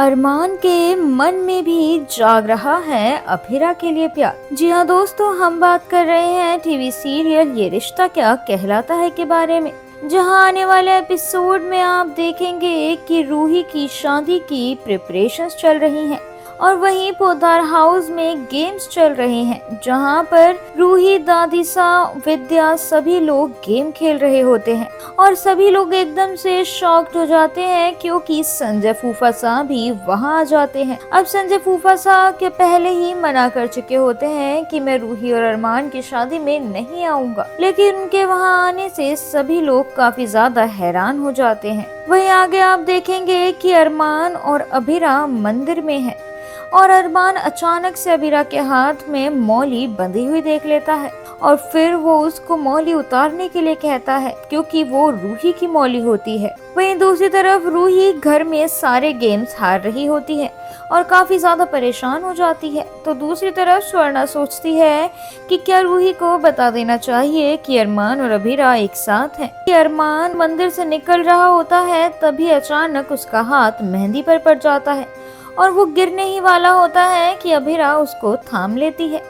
अरमान के मन में भी जाग रहा है अभिरा के लिए प्यार। जी हाँ दोस्तों, हम बात कर रहे हैं टीवी सीरियल ये रिश्ता क्या कहलाता है के बारे में। जहां आने वाले एपिसोड में आप देखेंगे कि रूही की शादी की प्रिपरेशंस चल रही हैं और वहीं पोदार हाउस में गेम्स चल रहे हैं, जहां पर रूही, दादीसा, विद्या सभी लोग गेम खेल रहे होते हैं और सभी लोग एकदम से शॉक्ड हो जाते हैं क्योंकि संजय फूफा साहब भी वहां आ जाते हैं। अब संजय फूफा साहब के पहले ही मना कर चुके होते हैं कि मैं रूही और अरमान की शादी में नहीं आऊंगा, लेकिन उनके वहां आने से सभी लोग काफी ज्यादा हैरान हो जाते हैं। वहीं आगे आप देखेंगे कि अरमान और अभिरा मंदिर में है और अरमान अचानक से अभिरा के हाथ में मौली बंधी हुई देख लेता है और फिर वो उसको मौली उतारने के लिए कहता है क्योंकि वो रूही की मौली होती है। वहीं दूसरी तरफ रूही घर में सारे गेम्स हार रही होती है और काफी ज्यादा परेशान हो जाती है। तो दूसरी तरफ स्वर्णा सोचती है कि क्या रूही को बता देना चाहिए कि अरमान और अभिरा एक साथ हैं। कि अरमान मंदिर से निकल रहा होता है तभी अचानक उसका हाथ मेहंदी पर पड़ जाता है और वो गिरने ही वाला होता है कि अभिरा उसको थाम लेती है,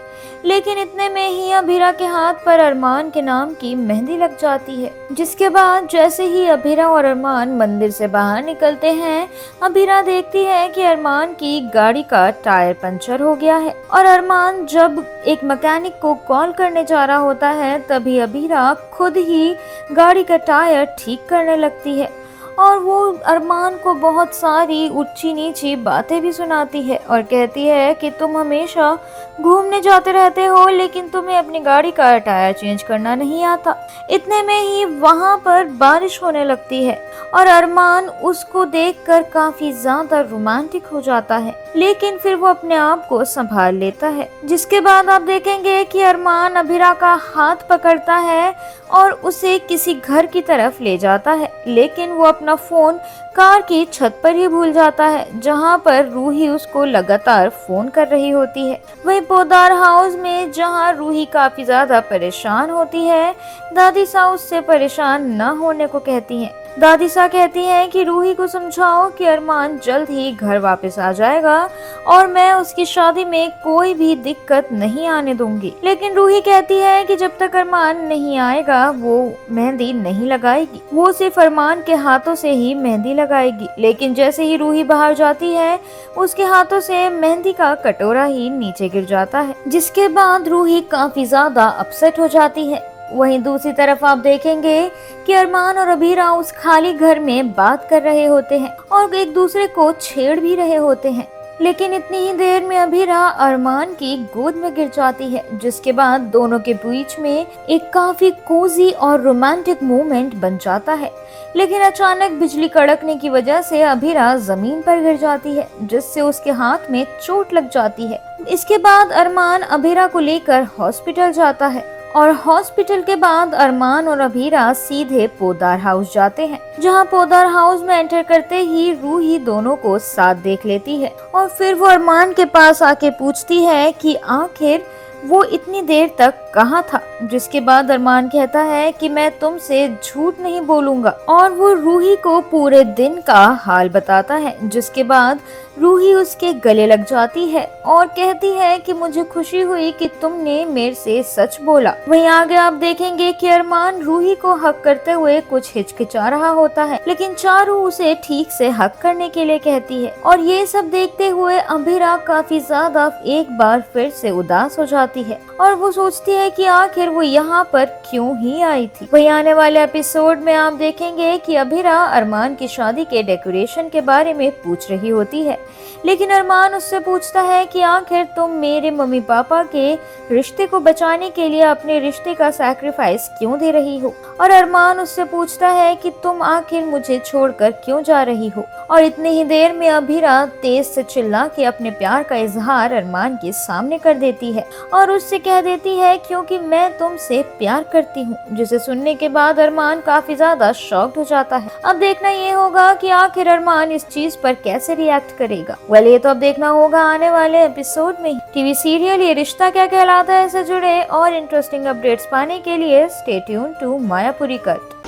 लेकिन इतने में ही अभिरा के हाथ पर अरमान के नाम की मेहंदी लग जाती है। जिसके बाद जैसे ही अभिरा और अरमान मंदिर से बाहर निकलते हैं, अभिरा देखती है कि अरमान की गाड़ी का टायर पंचर हो गया है और अरमान जब एक मैकेनिक को कॉल करने जा रहा होता है तभी अभिरा खुद ही गाड़ी का टायर ठीक करने लगती है और वो अरमान को बहुत सारी ऊंची नीची बातें भी सुनाती है और कहती है कि तुम हमेशा घूमने जाते रहते हो लेकिन तुम्हें अपनी गाड़ी का टायर चेंज करना नहीं आता। इतने में ही वहां पर बारिश होने लगती है और अरमान उसको देखकर काफी ज्यादा रोमांटिक हो जाता है, लेकिन फिर वो अपने आप को संभाल लेता है। जिसके बाद आप देखेंगे कि अरमान अभिरा का हाथ पकड़ता है और उसे किसी घर की तरफ ले जाता है, लेकिन वो अपना फोन कार की छत पर ही भूल जाता है जहां पर रूही उसको लगातार फोन कर रही होती है। वहीं पोदार हाउस में जहां रूही काफी ज्यादा परेशान होती है, दादी सा उससे परेशान न होने को कहती हैं। दादी सा कहती हैं कि रूही को समझाओ कि अरमान जल्द ही घर वापस आ जाएगा और मैं उसकी शादी में कोई भी दिक्कत नहीं आने दूंगी। लेकिन रूही कहती है कि जब तक अरमान नहीं आएगा वो मेहंदी नहीं लगाएगी, वो सिर्फ अरमान के हाथों से ही मेहंदी लगाएगी। लेकिन जैसे ही रूही बाहर जाती है उसके हाथों से मेहंदी का कटोरा ही नीचे गिर जाता है, जिसके बाद रूही काफी ज्यादा अपसेट हो जाती है। वहीं दूसरी तरफ आप देखेंगे कि अरमान और अभिरा उस खाली घर में बात कर रहे होते हैं और एक दूसरे को छेड़ भी रहे होते हैं, लेकिन इतनी ही देर में अभिरा अरमान की गोद में गिर जाती है। जिसके बाद दोनों के बीच में एक काफी कोजी और रोमांटिक मोमेंट बन जाता है, लेकिन अचानक बिजली कड़कने की वजह से अभिरा जमीन पर गिर जाती है जिससे उसके हाथ में चोट लग जाती है। इसके बाद अरमान अभिरा को लेकर हॉस्पिटल जाता है और हॉस्पिटल के बाद अरमान और अभिरा सीधे पोदार हाउस जाते हैं, जहां पोदार हाउस में एंटर करते ही रूही दोनों को साथ देख लेती है और फिर वो अरमान के पास आके पूछती है कि आखिर वो इतनी देर तक कहाँ था। जिसके बाद अरमान कहता है कि मैं तुमसे झूठ नहीं बोलूंगा और वो रूही को पूरे दिन का हाल बताता है। जिसके बाद रूही उसके गले लग जाती है और कहती है कि मुझे खुशी हुई कि तुमने मेरे से सच बोला। वहीं आगे आप देखेंगे कि अरमान रूही को हक करते हुए कुछ हिचकिचा रहा होता है, लेकिन चारू उसे ठीक से हक करने के लिए कहती है और ये सब देखते हुए अभिरा काफी ज्यादा एक बार फिर से उदास हो जाती है और वो सोचती है कि आखिर वो यहाँ पर क्यों ही आई थी। वहीं आने वाले एपिसोड में आप देखेंगे कि अभिरा अरमान की शादी के डेकोरेशन के बारे में पूछ रही होती है, लेकिन अरमान उससे पूछता है कि आखिर तुम मेरे मम्मी पापा के रिश्ते को बचाने के लिए अपने रिश्ते का सैक्रिफाइस क्यों दे रही हो। और अरमान उससे पूछता है कि तुम आखिर मुझे छोड़कर क्यों जा रही हो। और इतनी ही देर में अभिरा तेज से चिल्ला के अपने प्यार का इजहार अरमान के सामने कर देती है और उससे कह देती है क्योंकि मैं तुमसे प्यार करती हूँ, जिसे सुनने के बाद अरमान काफी ज्यादा शॉक्ड हो जाता है। अब देखना ये होगा कि आखिर अरमान इस चीज पर कैसे रिएक्ट करेगा। ये तो अब देखना होगा आने वाले एपिसोड में। टीवी सीरियल ये रिश्ता क्या कहलाता है से जुड़े और इंटरेस्टिंग अपडेट्स पाने के लिए stay tune to Mayapuri cut.